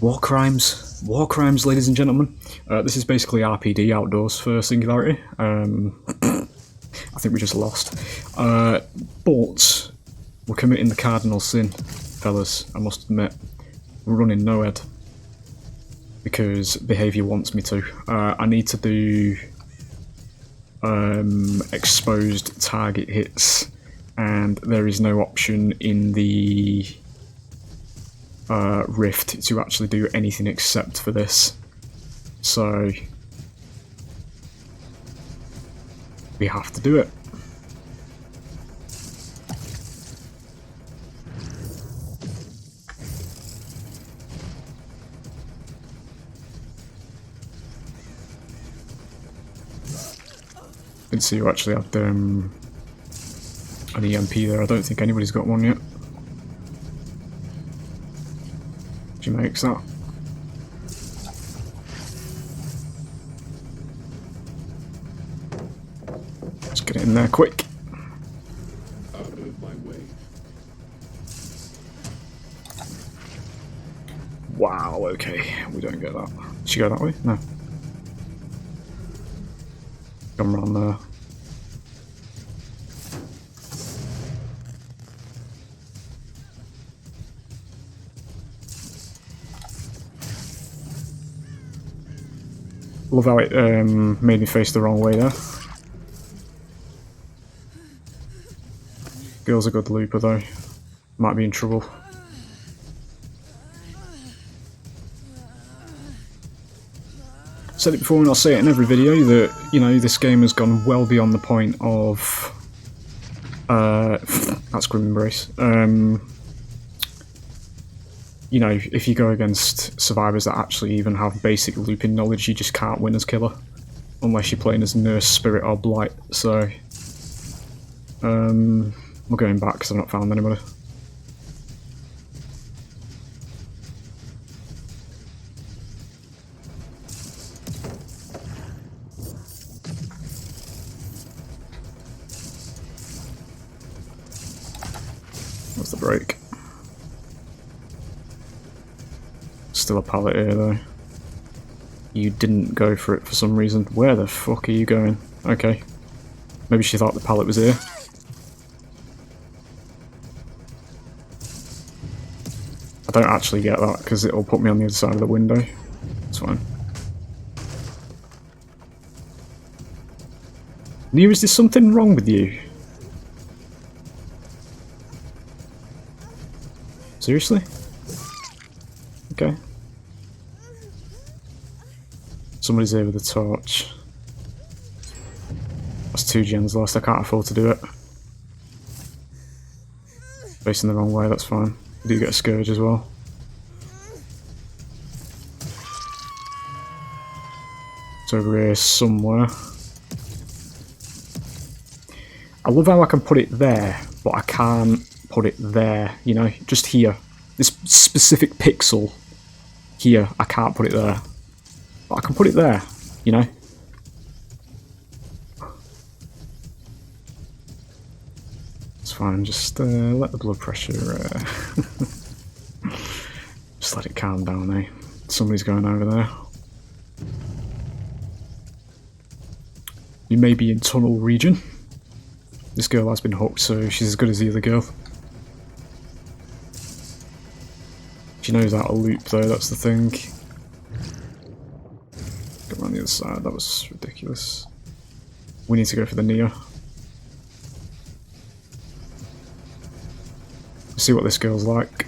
War crimes, ladies and gentlemen. This is basically RPD outdoors for Singularity. I think we just lost. But we're committing the cardinal sin, fellas, I must admit. We're running nowhere. Because behaviour wants me to. I need to do exposed target hits, and there is no option in the Rift to actually do anything except for this. So we have to do it. Didn't see you actually had an EMP there. I don't think anybody's got one yet. She makes that. Let's get it in there quick. Out of my way. Wow, okay. We don't get that. Did she go that way? No. Come around there. Love how it made me face the wrong way there. Girl's a good looper though. Might be in trouble. Said it before and I'll say it in every video that, you know, this game has gone well beyond the point of that's Grim Embrace. You know, if you go against survivors that actually even have basic looping knowledge, you just can't win as killer. Unless you're playing as Nurse, Spirit or Blight, so we're going back because I've not found anybody. What's the break? Still a pallet here though. You didn't go for it for some reason. Where the fuck are you going? Okay. Maybe she thought the pallet was here. I don't actually get that because it'll put me on the other side of the window. It's fine. Nia, is there something wrong with you? Seriously? Okay. Somebody's here with a torch. That's 2 gens lost, I can't afford to do it. Facing the wrong way, that's fine. I do get a scourge as well. It's over here somewhere. I love how I can put it there, but I can't put it there, you know, just here. This specific pixel here, I can't put it there. But I can put it there, you know. It's fine, just let the blood pressure... just let it calm down, eh? Somebody's going over there. You may be in tunnel region. This girl has been hooked, so she's as good as the other girl. She knows how to loop though, that's the thing. Go around the other side, that was ridiculous. We need to go for the Nia. See what this girl's like.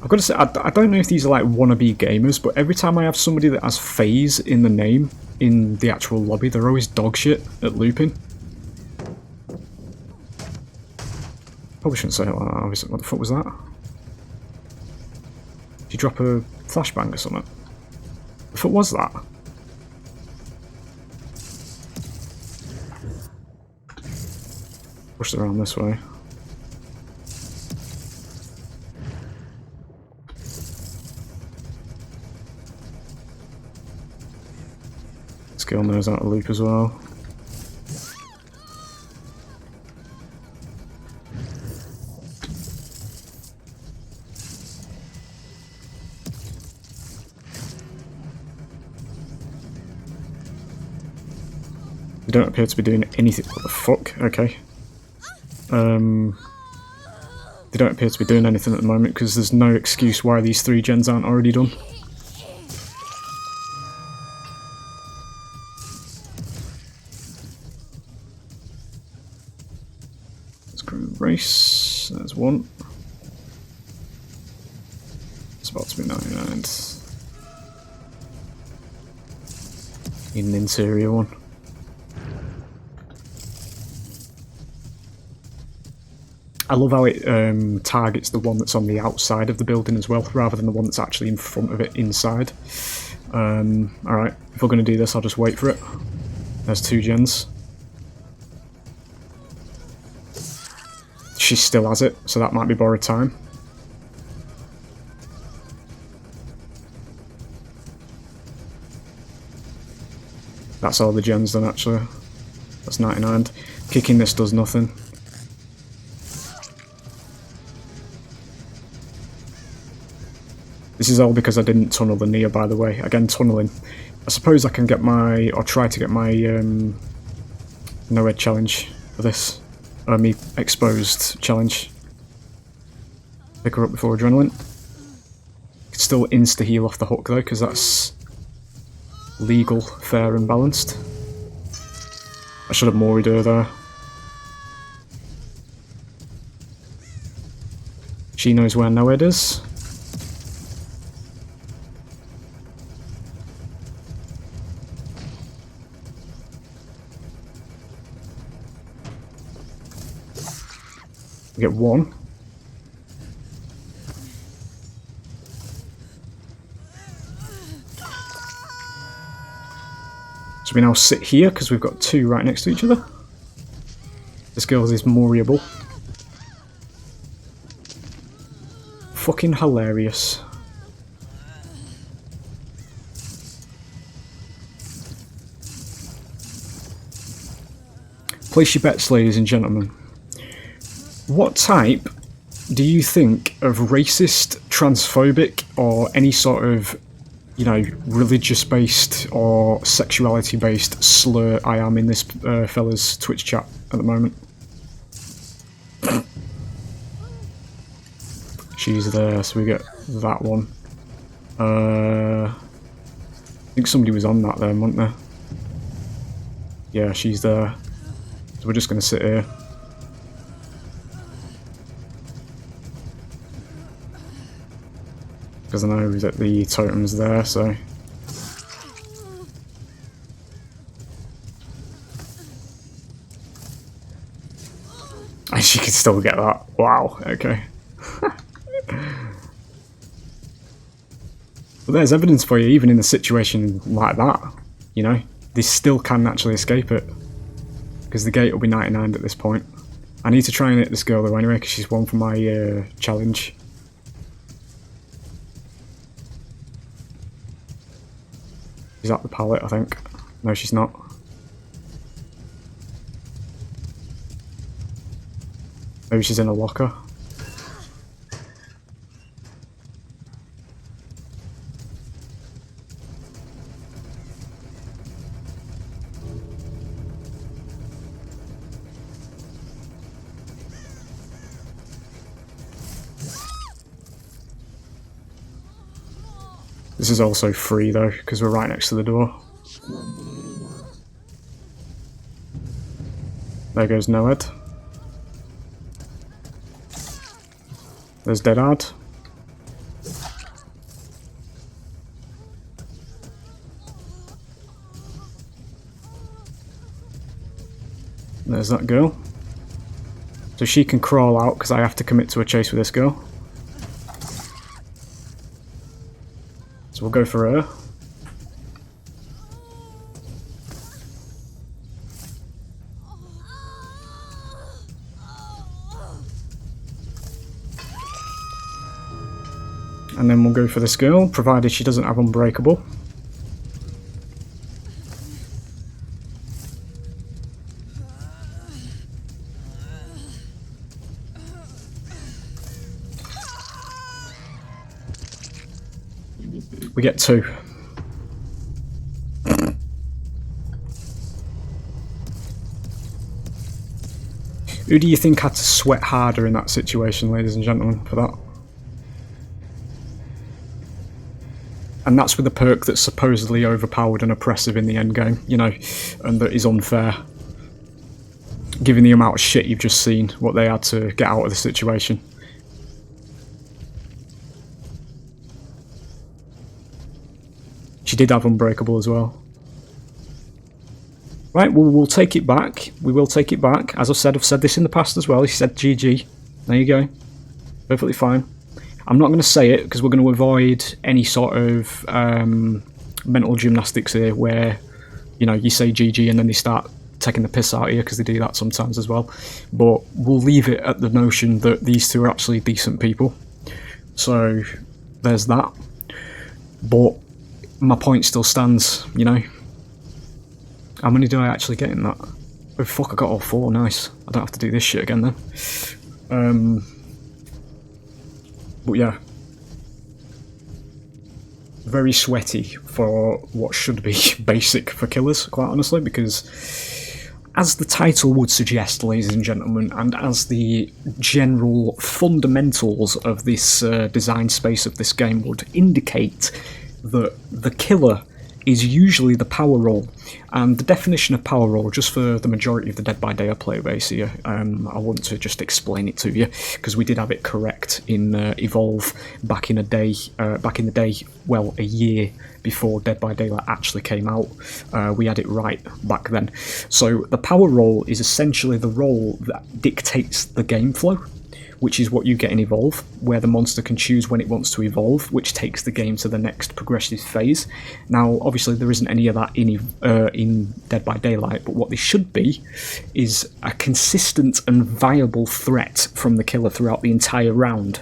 I've got to say, I don't know if these are like wannabe gamers, but every time I have somebody that has phase in the name, in the actual lobby, they're always dog shit at looping. Probably shouldn't say it like that, obviously. What the fuck was that? Did you drop a flashbang or something? What the fuck was that? Pushed around this way. This girl knows how to loop as well. They don't appear to be doing anything. What the fuck? Okay. They don't appear to be doing anything at the moment because there's no excuse why these 3 gens aren't already done. Let's go race. There's one. It's about to be 99. Need an interior one. I love how it targets the one that's on the outside of the building as well, rather than the one that's actually in front of it inside. Alright, if we're going to do this, I'll just wait for it. There's 2 gens. She still has it, so that might be borrowed time. That's all the gens done, actually. That's 99. Kicking this does nothing. This is all because I didn't tunnel the Nia, by the way. Again, tunneling. I suppose I can get my, or try to get my no-head challenge for this. Me exposed challenge. Pick her up before adrenaline. Can still insta-heal off the hook though, because that's legal, fair and balanced. I should have moried her there. She knows where no-head is. We get 1. So we now sit here because we've got 2 right next to each other. This girl is moriable. Fucking hilarious. Place your bets, ladies and gentlemen. What type do you think of racist, transphobic, or any sort of, you know, religious-based or sexuality-based slur I am in this fella's Twitch chat at the moment? She's there, so we get that one. I think somebody was on that then, wasn't there? Yeah, she's there. So we're just going to sit here. Because I know that the totem's there, so... And she can still get that. Wow, okay. But there's evidence for you, even in a situation like that. You know, they still can actually escape it. Because the gate will be 99 at this point. I need to try and hit this girl though anyway, because she's won for my challenge. She's at the pallet, I think. No, she's not. Maybe she's in a locker. This is also free though, because we're right next to the door. There goes no-head. There's dead-hard. There's that girl. So she can crawl out because I have to commit to a chase with this girl. So we'll go for her. And then we'll go for this girl, provided she doesn't have unbreakable. We get 2. Who do you think had to sweat harder in that situation, ladies and gentlemen, for that? And that's with a perk that's supposedly overpowered and oppressive in the endgame, you know, and that is unfair. Given the amount of shit you've just seen, what they had to get out of the situation. She did have Unbreakable as well. Right, well, we'll take it back. We will take it back. As I've said this in the past as well. He said GG. There you go. Perfectly fine. I'm not going to say it because we're going to avoid any sort of mental gymnastics here where, you know, you say GG and then they start taking the piss out of you, because they do that sometimes as well. But we'll leave it at the notion that these two are actually decent people. So there's that. But my point still stands, you know. How many do I actually get in that? Oh fuck, I got all 4, nice. I don't have to do this shit again then. But yeah. Very sweaty for what should be basic for killers, quite honestly, because as the title would suggest, ladies and gentlemen, and as the general fundamentals of this design space of this game would indicate, that the killer is usually the power role. And the definition of power role, just for the majority of the Dead by Daylight player base here, I want to just explain it to you, because we did have it correct in Evolve back in the day, well, a year before Dead by Daylight actually came out. We had it right back then. So the power role is essentially the role that dictates the game flow, which is what you get in Evolve, where the monster can choose when it wants to evolve, which takes the game to the next progressive phase. Now, obviously, there isn't any of that in Dead by Daylight, but what there should be is a consistent and viable threat from the killer throughout the entire round,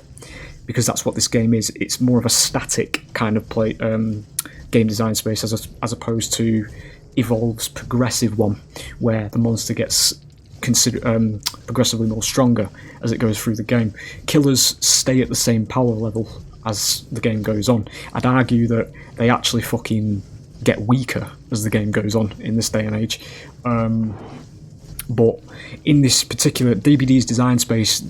because that's what this game is. It's more of a static kind of game design space as opposed to Evolve's progressive one, where the monster gets progressively more stronger as it goes through the game. Killers stay at the same power level as the game goes on. I'd argue that they actually fucking get weaker as the game goes on in this day and age. But in this particular DBD's design space,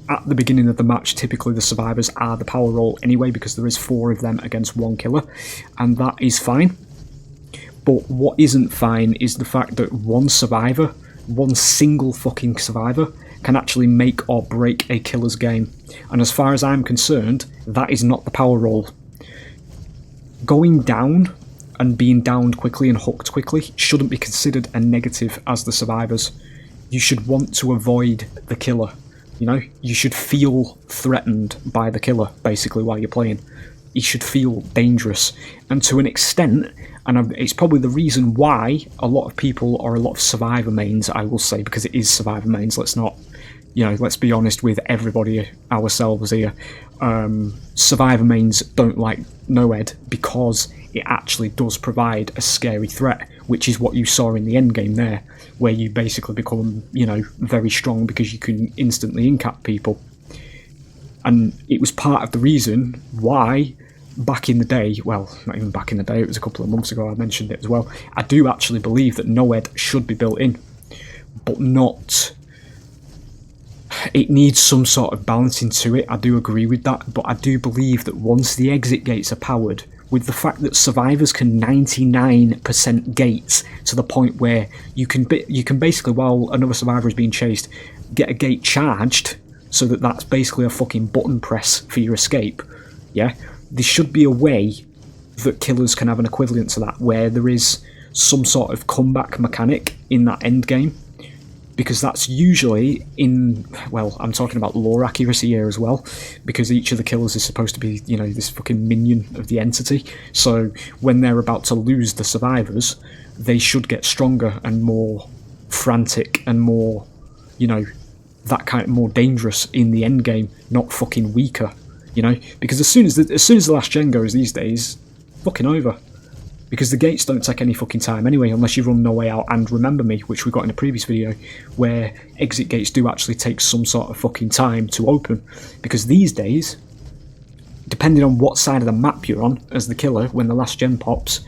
at the beginning of the match, typically the survivors are the power role anyway, because there is 4 of them against 1 killer, and that is fine. But what isn't fine is the fact that one single fucking survivor can actually make or break a killer's game. And as far as I'm concerned, that is not the power role. Going down and being downed quickly and hooked quickly shouldn't be considered a negative as the survivors. You should want to avoid the killer. You know, you should feel threatened by the killer, basically, while you're playing. You should feel dangerous. And to an extent, and it's probably the reason why a lot of people, or a lot of survivor mains, I will say, because it is survivor mains, let's not, you know, let's be honest with everybody, ourselves here. Survivor mains don't like NOED because it actually does provide a scary threat, which is what you saw in the endgame there, where you basically become, you know, very strong because you can instantly incap people. And it was part of the reason why back in the day, well, not even back in the day, it was a couple of months ago I mentioned it as well, I do actually believe that NOED should be built in, but not... It needs some sort of balancing to it, I do agree with that, but I do believe that once the exit gates are powered, with the fact that survivors can 99% gates to the point where you can basically, while another survivor is being chased, get a gate charged, so that that's basically a fucking button press for your escape, yeah? There should be a way that killers can have an equivalent to that, where there is some sort of comeback mechanic in that end game, because that's usually in, well, I'm talking about lore accuracy here as well, because each of the killers is supposed to be, you know, this fucking minion of the entity, so when they're about to lose the survivors, they should get stronger and more frantic and more, you know, that kind of more dangerous in the end game, not fucking weaker. You know, because as soon as the last gen goes these days, fucking over. Because the gates don't take any fucking time anyway, unless you run No Way Out and Remember Me, which we got in a previous video, where exit gates do actually take some sort of fucking time to open. Because these days, depending on what side of the map you're on as the killer, when the last gen pops,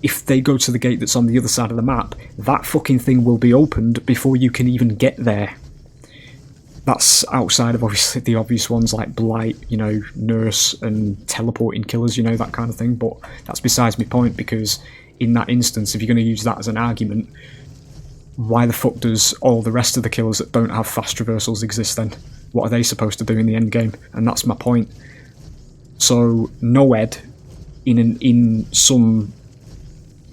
if they go to the gate that's on the other side of the map, that fucking thing will be opened before you can even get there. That's outside of obviously the obvious ones like Blight, you know, Nurse and teleporting killers, you know, that kind of thing. But that's besides my point, because in that instance, if you're going to use that as an argument, why the fuck does all the rest of the killers that don't have fast traversals exist then? What are they supposed to do in the end game? And that's my point. So NOED, in some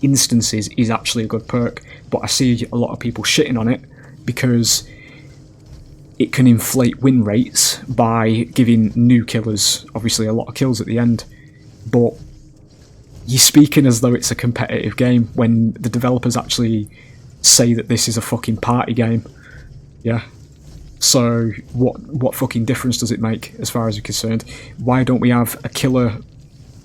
instances, is actually a good perk, but I see a lot of people shitting on it because it can inflate win rates by giving new killers, obviously, a lot of kills at the end. But you're speaking as though it's a competitive game when the developers actually say that this is a fucking party game. Yeah. So what fucking difference does it make as far as you're concerned? Why don't we have a killer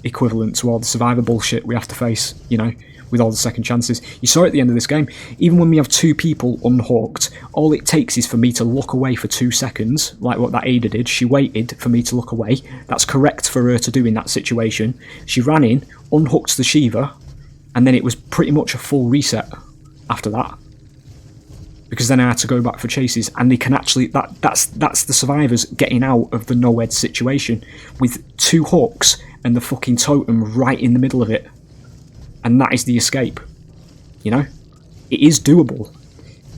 equivalent to all the survivor bullshit we have to face, you know, with all the second chances? You saw at the end of this game, even when we have two people unhooked, all it takes is for me to look away for 2 seconds, like what that Ada did. She waited for me to look away. That's correct for her to do in that situation. She ran in, unhooked the Shiva, and then it was pretty much a full reset after that. Because then I had to go back for chases, and they can actually, that's the survivors getting out of the NOED situation with 2 hooks and the fucking totem right in the middle of it. And that is the escape. You know? It is doable.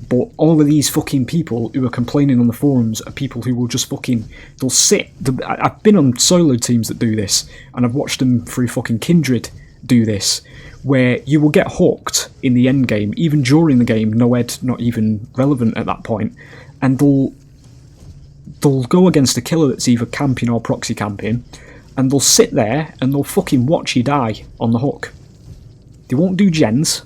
But all of these fucking people who are complaining on the forums are people who will just fucking, they'll sit. I've been on solo teams that do this, and I've watched them through fucking Kindred do this, where you will get hooked in the end game, even during the game, NOED not even relevant at that point, and they'll go against a killer that's either camping or proxy camping, and they'll sit there and they'll fucking watch you die on the hook. They won't do gens,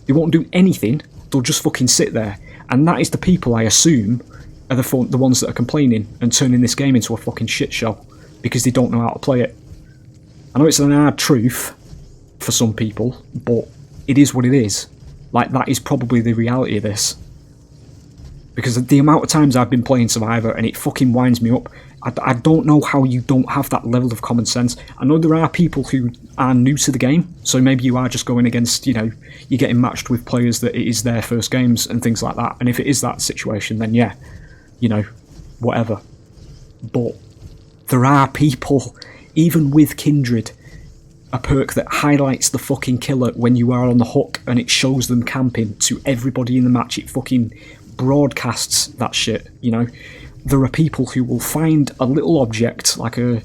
they won't do anything, they'll just fucking sit there. And that is the people, I assume, are the ones that are complaining and turning this game into a fucking shit show because they don't know how to play it. I know it's an hard truth for some people, but it is what it is. Like, that is probably the reality of this. Because the amount of times I've been playing Survivor and it fucking winds me up, I don't know how you don't have that level of common sense. I know there are people who are new to the game, so maybe you are just going against, you know, you're getting matched with players that it is their first games and things like that. And if it is that situation, then yeah, you know, whatever. But there are people, even with Kindred, a perk that highlights the fucking killer when you are on the hook and it shows them camping to everybody in the match. It fucking broadcasts that shit, you know. There are people who will find a little object like a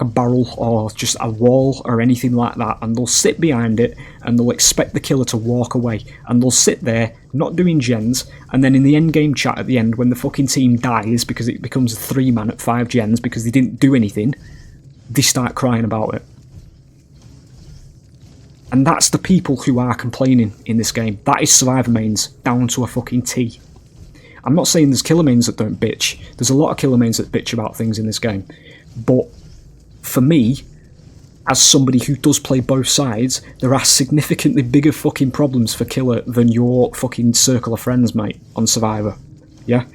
barrel or just a wall or anything like that, and they'll sit behind it and they'll expect the killer to walk away, and they'll sit there not doing gens, and then in the end game chat at the end when the fucking team dies because it becomes a 3-man at 5 gens because they didn't do anything, they start crying about it. And that's the people who are complaining in this game. That is Survivor mains down to a fucking T. I'm not saying there's killer mains that don't bitch. There's a lot of killer mains that bitch about things in this game. But for me, as somebody who does play both sides, there are significantly bigger fucking problems for killer than your fucking circle of friends, mate, on Survivor. Yeah?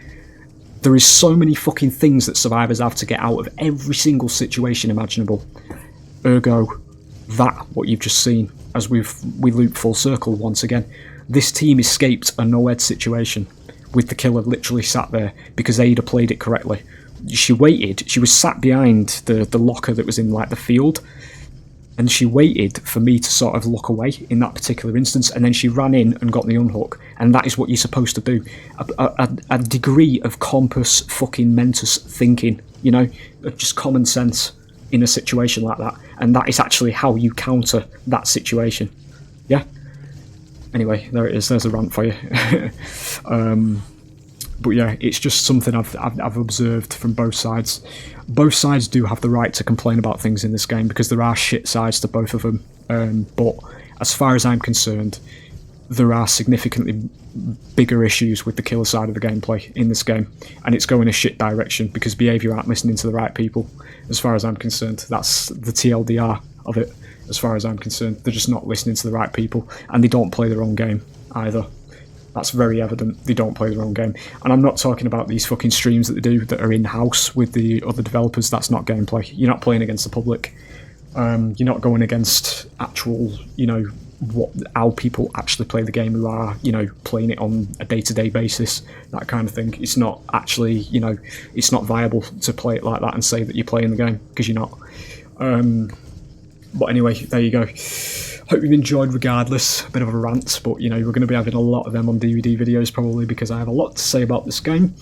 There is so many fucking things that survivors have to get out of every single situation imaginable. Ergo, what you've just seen, as we loop full circle once again. This team escaped a NOED situation with the killer literally sat there because Ada played it correctly. She waited, she was sat behind the locker that was in like the field, and she waited for me to sort of look away in that particular instance, and then she ran in and got the unhook, and that is what you're supposed to do. A degree of compus fucking mentis thinking, you know, just common sense in a situation like that, and that is actually how you counter that situation. Yeah? Anyway, there it is, there's a rant for you. But yeah, it's just something I've observed from both sides. Both sides do have the right to complain about things in this game because there are shit sides to both of them. But as far as I'm concerned, there are significantly bigger issues with the killer side of the gameplay in this game, and it's going a shit direction because behaviour aren't listening to the right people. As far as I'm concerned, that's the TLDR of it. As far as I'm concerned, they're just not listening to the right people, and they don't play their own game either. That's very evident. They don't play their own game. And I'm not talking about these fucking streams that they do that are in-house with the other developers. That's not gameplay. You're not playing against the public. You're not going against actual, you know, how people actually play the game who are, you know, playing it on a day-to-day basis, that kind of thing. It's not actually, you know, it's not viable to play it like that and say that you're playing the game, because you're not. But anyway, there you go. Hope you've enjoyed regardless. A bit of a rant, but you know, we're going to be having a lot of them on DVD videos probably, because I have a lot to say about this game.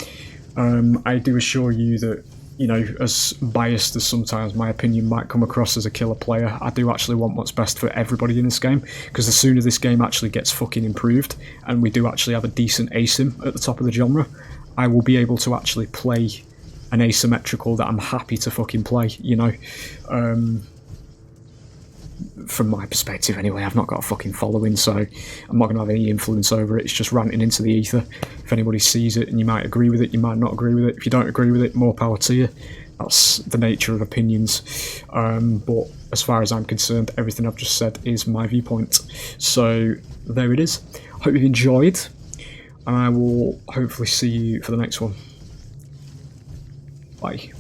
I do assure you that, you know, as biased as sometimes my opinion might come across as a killer player, I do actually want what's best for everybody in this game, because the sooner this game actually gets fucking improved, and we do actually have a decent asim at the top of the genre, I will be able to actually play an asymmetrical that I'm happy to fucking play, you know. From my perspective anyway, I've not got a fucking following, so I'm not going to have any influence over it. It's just ranting into the ether. If anybody sees it, and you might agree with it, you might not agree with it. If you don't agree with it, more power to you. That's the nature of opinions. But as far as I'm concerned, everything I've just said is my viewpoint. So there it is. Hope you've enjoyed, and I will hopefully see you for the next one. Bye.